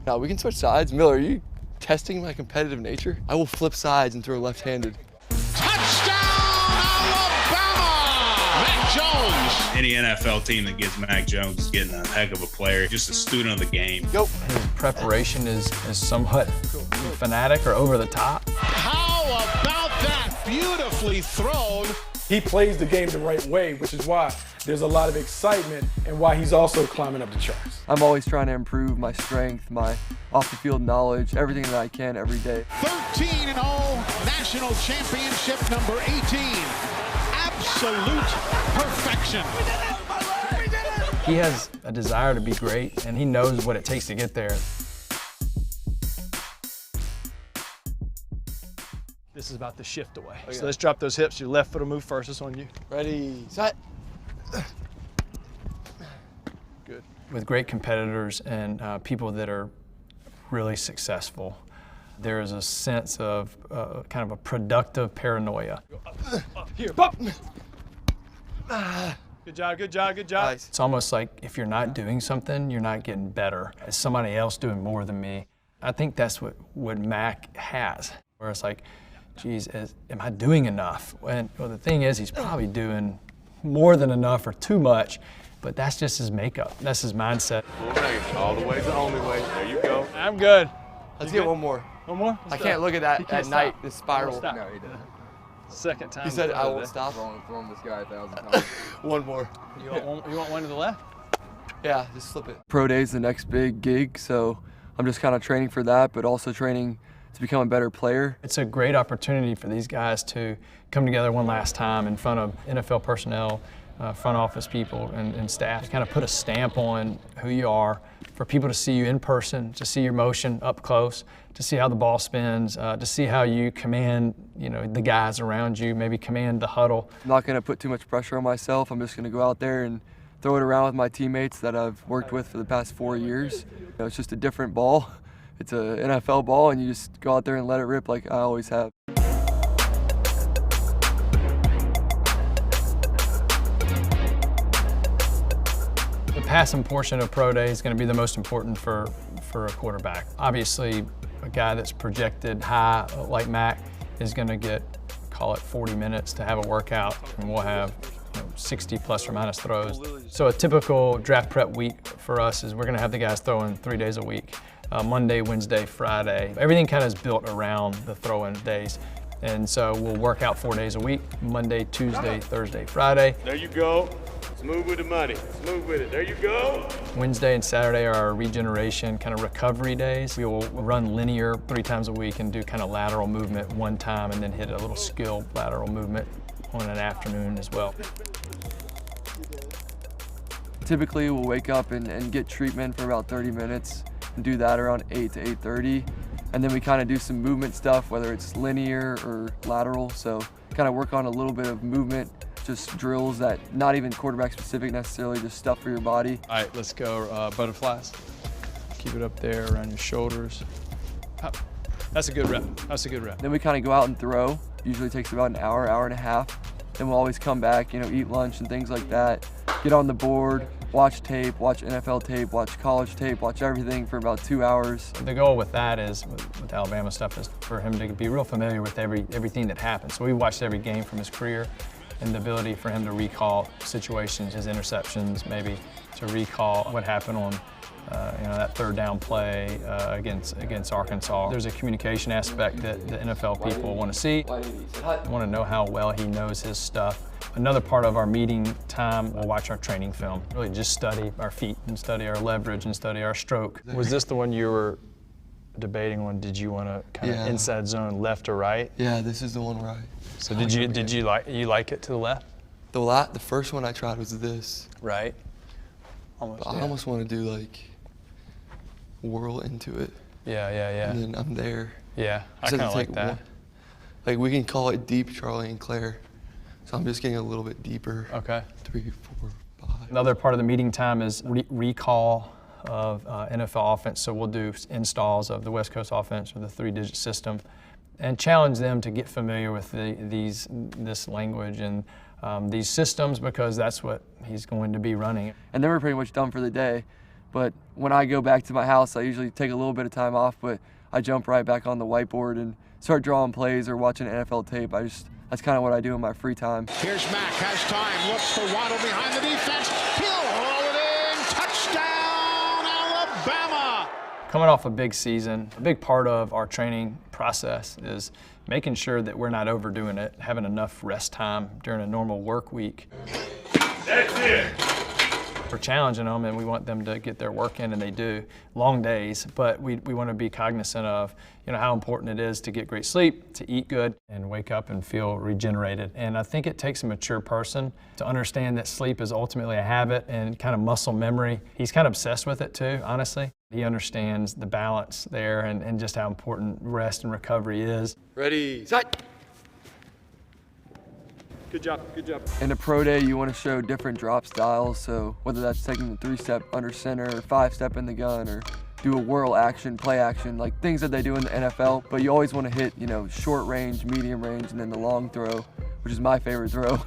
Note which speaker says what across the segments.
Speaker 1: Now we can switch sides. Miller, are you testing my competitive nature? I will flip sides and throw left-handed.
Speaker 2: Mac Jones.
Speaker 3: Any NFL team that gets Mac Jones is getting a heck of a player, just a student of the game.
Speaker 1: Go.
Speaker 4: His preparation is somewhat fanatic or over the top.
Speaker 2: How about that? Beautifully thrown.
Speaker 5: He plays the game the right way, which is why there's a lot of excitement and why he's also climbing up the charts.
Speaker 1: I'm always trying to improve my strength, my off-the-field knowledge, everything that I can every day.
Speaker 2: 13-0, national championship number 18. Absolute perfection.
Speaker 4: He has a desire to be great, and he knows what it takes to get there.
Speaker 6: This is about the shift away.
Speaker 1: Okay.
Speaker 6: So let's drop those hips. Your left foot will move first. It's on you.
Speaker 1: Ready, set.
Speaker 6: Good.
Speaker 4: With great competitors and people that are really successful, there is a sense of kind of a productive paranoia.
Speaker 6: Here, pop. Good job, good job, good job.
Speaker 1: Nice.
Speaker 4: It's almost like if you're not doing something, you're not getting better. Is somebody else doing more than me? I think that's what Mac has, where it's like, geez, am I doing enough? And well, the thing is, he's probably doing more than enough or too much, but that's just his makeup. That's his mindset.
Speaker 7: All the way is the only way. There you go.
Speaker 6: I'm good.
Speaker 1: Let's
Speaker 6: You
Speaker 1: get
Speaker 6: good?
Speaker 1: one more.
Speaker 6: One more?
Speaker 1: I can't look at that at night, the spiral.
Speaker 6: Stop.
Speaker 7: No, he doesn't.
Speaker 6: Second time.
Speaker 1: He said I
Speaker 6: today.
Speaker 1: won't stop.
Speaker 7: Throwing this guy 1,000 times.
Speaker 1: One more.
Speaker 6: You want one to the left?
Speaker 1: Yeah, just flip it. Pro Day's the next big gig, so I'm just kind of training for that, but also training to become a better player.
Speaker 4: It's a great opportunity for these guys to come together one last time in front of NFL personnel, front office people and staff, to kind of put a stamp on who you are, for people to see you in person, to see your motion up close, to see how the ball spins, to see how you command, the guys around you, maybe command the huddle.
Speaker 1: I'm not going to put too much pressure on myself. I'm just going to go out there and throw it around with my teammates that I've worked with for the past 4 years. It's just a different ball. It's an NFL ball, and you just go out there and let it rip like I always have.
Speaker 4: The passing portion of Pro Day is going to be the most important for a quarterback. Obviously, a guy that's projected high like Mac is going to get, call it 40 minutes to have a workout, and we'll have 60 plus or minus throws. So a typical draft prep week for us is we're going to have the guys throwing 3 days a week, Monday, Wednesday, Friday. Everything kind of is built around the throwing days. And so we'll work out 4 days a week, Monday, Tuesday, Thursday, Friday.
Speaker 7: There you go. Smooth with the money. Smooth with it. There you go.
Speaker 4: Wednesday and Saturday are our regeneration, kind of recovery days. We will run linear 3 times a week and do kind of lateral movement one time and then hit a little skill lateral movement on an afternoon as well.
Speaker 1: Typically, we'll wake up and get treatment for about 30 minutes and do that around 8 to 8:30. And then we kind of do some movement stuff, whether it's linear or lateral. So kind of work on a little bit of movement, just drills that not even quarterback specific necessarily, just stuff for your body.
Speaker 6: All right, let's go butterflies. Keep it up there around your shoulders. Hop. That's a good rep. That's a good rep.
Speaker 1: Then we kind of go out and throw. Usually takes about an hour, hour and a half. Then we'll always come back, eat lunch and things like that. Get on the board, watch tape, watch NFL tape, watch college tape, watch everything for about 2 hours.
Speaker 4: The goal with that is, with Alabama stuff, is for him to be real familiar with everything that happens. So we watched every game from his career, and the ability for him to recall situations, his interceptions, maybe to recall what happened on that third down play against Arkansas. There's a communication aspect that the NFL people want to see. They want to know how well he knows his stuff. Another part of our meeting time, we'll watch our training film. Really just study our feet and study our leverage and study our stroke.
Speaker 6: Was this the one you were debating on? Did you want to kind of inside zone left or right?
Speaker 1: Yeah, this is the one where
Speaker 6: So did you like it to the left?
Speaker 1: the first one I tried was this.
Speaker 6: Right. Almost.
Speaker 1: But I almost want to do like whirl into it.
Speaker 6: Yeah.
Speaker 1: And then I'm there.
Speaker 6: Yeah, I
Speaker 1: Instead
Speaker 6: kind of like
Speaker 1: take
Speaker 6: that.
Speaker 1: one- Like we can call it deep Charlie and Claire. So I'm just getting a little bit deeper.
Speaker 6: Okay.
Speaker 1: 3, 4, 5.
Speaker 4: Another part of the meeting time is recall of NFL offense. So we'll do installs of the West Coast offense or the 3-digit system and challenge them to get familiar with this language and these systems, because that's what he's going to be running.
Speaker 1: And then we're pretty much done for the day. But when I go back to my house, I usually take a little bit of time off, but I jump right back on the whiteboard and start drawing plays or watching NFL tape. That's kind of what I do in my free time.
Speaker 2: Here's Mack, has time, looks for Waddle behind the defense. He'll haul it in. Touchdown, Alabama.
Speaker 4: Coming off a big season, a big part of our training process is making sure that we're not overdoing it, having enough rest time during a normal work week.
Speaker 7: That's it.
Speaker 4: We're challenging them and we want them to get their work in, and they do. Long days, but we want to be cognizant of how important it is to get great sleep, to eat good, and wake up and feel regenerated. And I think it takes a mature person to understand that sleep is ultimately a habit and kind of muscle memory. He's kind of obsessed with it too, honestly. He understands the balance there and just how important rest and recovery is.
Speaker 1: Ready, set!
Speaker 7: Good job, good job.
Speaker 1: In a pro day, you want to show different drop styles, so whether that's taking the 3-step under center or 5-step in the gun or do a whirl action, play action, like things that they do in the NFL, but you always want to hit, short range, medium range, and then the long throw, which is my favorite throw.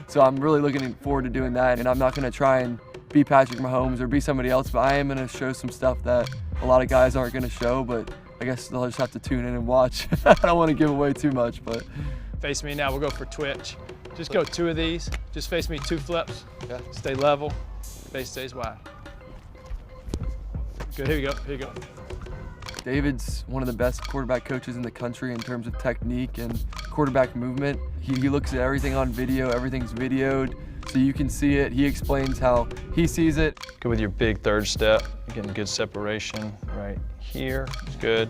Speaker 1: So I'm really looking forward to doing that, and I'm not going to try and be Patrick Mahomes or be somebody else, but I am going to show some stuff that a lot of guys aren't going to show, but I guess they'll just have to tune in and watch. I don't want to give away too much, but.
Speaker 6: Face me now, we'll go for twitch. Just go 2 of these. Just face me 2 flips.
Speaker 1: Yeah.
Speaker 6: Stay level. Face stays wide. Good, here you go, here you go.
Speaker 1: David's one of the best quarterback coaches in the country in terms of technique and quarterback movement. He looks at everything on video, everything's videoed, so you can see it. He explains how he sees it.
Speaker 4: Go with your big 3rd step, getting good separation right here. Good.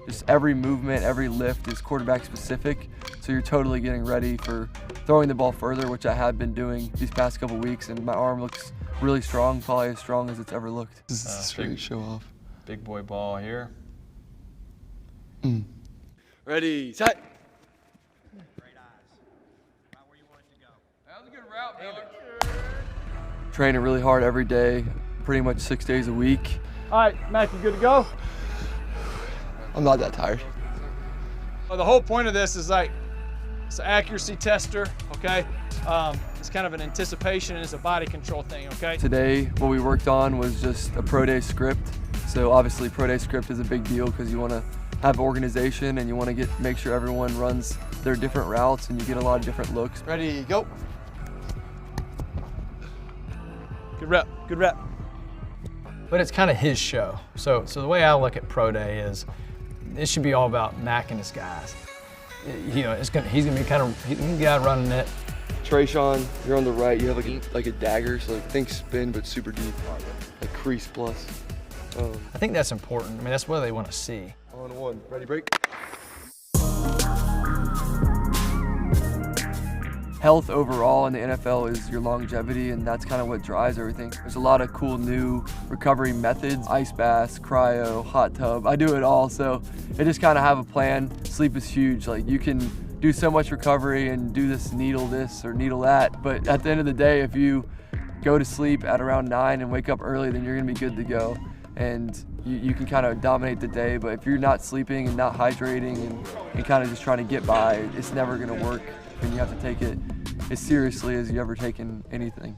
Speaker 1: Just every movement, every lift is quarterback specific, so you're totally getting ready for throwing the ball further, which I have been doing these past couple weeks, and my arm looks really strong, probably as strong as it's ever looked. This is a straight show off.
Speaker 4: Big boy ball here.
Speaker 1: Ready, set.
Speaker 6: That was a good route, Miller.
Speaker 1: Training really hard every day, pretty much 6 days a week.
Speaker 6: All right, Mac, you good to go?
Speaker 1: I'm not that tired.
Speaker 6: Well, the whole point of this is it's an accuracy tester, okay? It's kind of an anticipation and it's a body control thing, okay?
Speaker 1: Today, what we worked on was just a pro day script. So obviously pro day script is a big deal because you want to have organization and you want to make sure everyone runs their different routes and you get a lot of different looks. Ready, go.
Speaker 6: Good rep, good rep.
Speaker 4: But it's kind of his show. So the way I look at pro day is it should be all about Mac and his guys. He's gonna be he's the guy running it.
Speaker 1: Trayshawn, you're on the right. You have like a dagger, so think spin but super deep, like crease plus.
Speaker 4: I think that's important. I mean, that's what they want to see.
Speaker 1: On 1, ready, break. Health overall in the NFL is your longevity, and that's kind of what drives everything. There's a lot of cool new recovery methods, ice baths, cryo, hot tub. I do it all, so I just kind of have a plan. Sleep is huge. Like, you can do so much recovery and do this or needle that, but at the end of the day, if you go to sleep at around 9 and wake up early, then you're gonna be good to go. And you can kind of dominate the day, but if you're not sleeping and not hydrating and kind of just trying to get by, it's never gonna work, and you have to take it as seriously as you ever taken anything.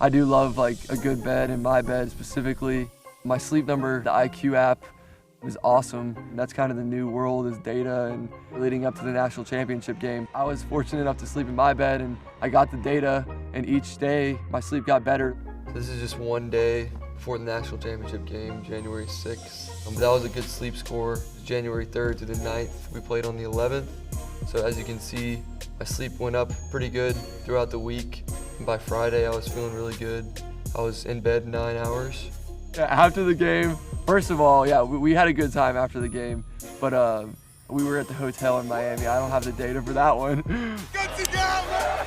Speaker 1: I do love like a good bed, and my bed specifically. My Sleep Number, the IQ app, is awesome. That's kind of the new world, is data, and leading up to the national championship game, I was fortunate enough to sleep in my bed and I got the data, and each day my sleep got better. This is just one day before the national championship game, January 6th. That was a good sleep score. January 3rd to the 9th, we played on the 11th. So as you can see, my sleep went up pretty good throughout the week. And by Friday, I was feeling really good. I was in bed 9 hours. Yeah, after the game, first of all, yeah, we had a good time after the game, but we were at the hotel in Miami. I don't have the data for that one.
Speaker 8: Gutsy down, man!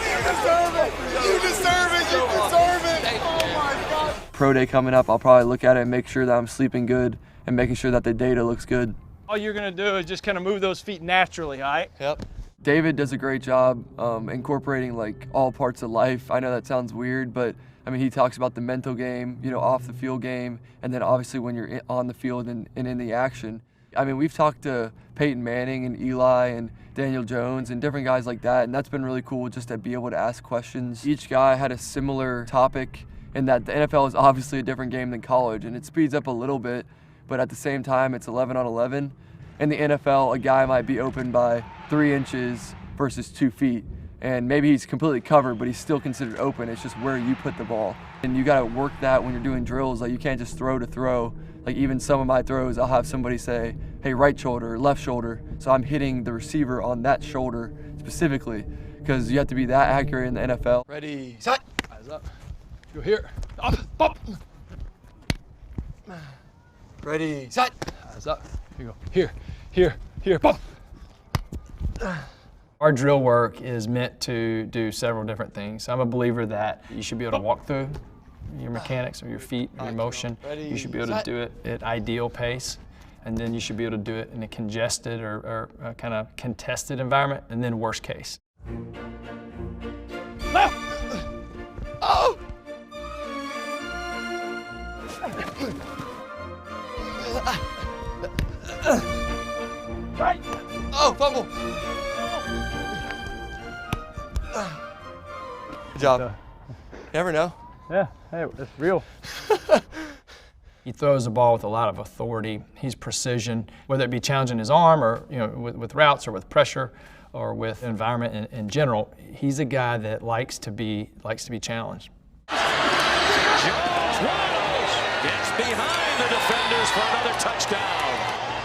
Speaker 8: You deserve it! You deserve it! You deserve it! Oh my God!
Speaker 1: Pro day coming up, I'll probably look at it and make sure that I'm sleeping good and making sure that the data looks good.
Speaker 6: All you're gonna do is just kind of move those feet naturally, all right?
Speaker 1: Yep. David does a great job incorporating like all parts of life. I know that sounds weird, but I mean, he talks about the mental game, off the field game, and then obviously when you're on the field and in the action. I mean, we've talked to Peyton Manning and Eli and Daniel Jones and different guys like that, and that's been really cool just to be able to ask questions. Each guy had a similar topic in that the NFL is obviously a different game than college, and it speeds up a little bit, but at the same time, it's 11 on 11. In the NFL, a guy might be open by 3 inches versus 2 feet, and maybe he's completely covered, but he's still considered open. It's just where you put the ball. And you gotta work that when you're doing drills. Like, you can't just throw to throw. Like, even some of my throws, I'll have somebody say, hey, right shoulder, left shoulder. So I'm hitting the receiver on that shoulder specifically, because you have to be that accurate in the NFL.
Speaker 6: Ready, set. Eyes up. Go here. Up, up.
Speaker 1: Ready, set.
Speaker 6: Eyes up. Here you go. Here, here, here. Pop.
Speaker 4: Our drill work is meant to do several different things. I'm a believer that you should be able to walk through your mechanics of your feet, or your motion. You should be able to do it at ideal pace, and then you should be able to do it in a congested or kind of contested environment, and then worst case.
Speaker 6: Left.
Speaker 1: Oh!
Speaker 6: Right.
Speaker 1: Oh, fumble. Good job. You never know.
Speaker 6: Yeah, hey, it's real.
Speaker 4: He throws the ball with a lot of authority. He's precision, whether it be challenging his arm or with routes or with pressure or with environment in general. He's a guy that likes to be challenged.
Speaker 9: Jones waddles, gets behind the defenders for another touchdown.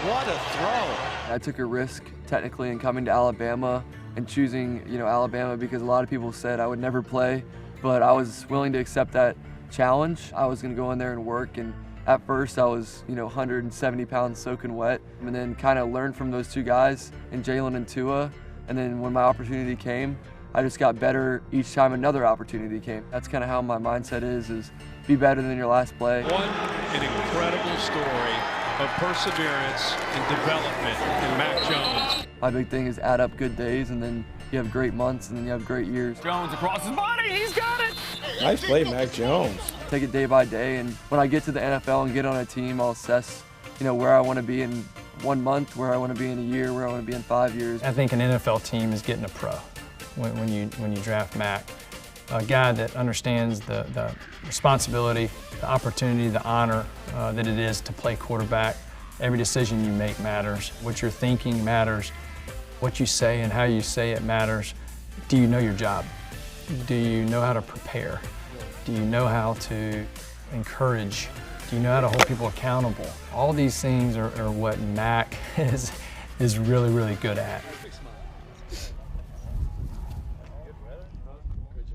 Speaker 9: What a throw.
Speaker 1: I took a risk technically in coming to Alabama and choosing, Alabama, because a lot of people said I would never play, but I was willing to accept that challenge. I was going to go in there and work, and at first I was, 170 pounds soaking wet, and then kind of learned from those two guys, and Jalen and Tua, and then when my opportunity came, I just got better each time another opportunity came. That's kind of how my mindset is be better than your last play.
Speaker 10: An incredible story of perseverance and development in Mac Jones.
Speaker 1: My big thing is add up good days, and then you have great months, and then you have great years.
Speaker 9: Jones across his body, he's got it.
Speaker 5: Nice play, Mac Jones.
Speaker 1: Take it day by day, and when I get to the NFL and get on a team, I'll assess, where I want to be in 1 month, where I want to be in a year, where I want to be in 5 years.
Speaker 4: I think an NFL team is getting a pro when you draft Mac. A guy that understands the responsibility, the opportunity, the honor that it is to play quarterback. Every decision you make matters. What you're thinking matters. What you say and how you say it matters. Do you know your job? Do you know how to prepare? Do you know how to encourage? Do you know how to hold people accountable? All these things are what Mac is really, really good at.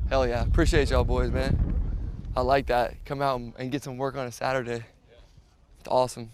Speaker 1: Hell yeah, appreciate y'all boys, man. I like that. Come out and get some work on a Saturday. It's awesome.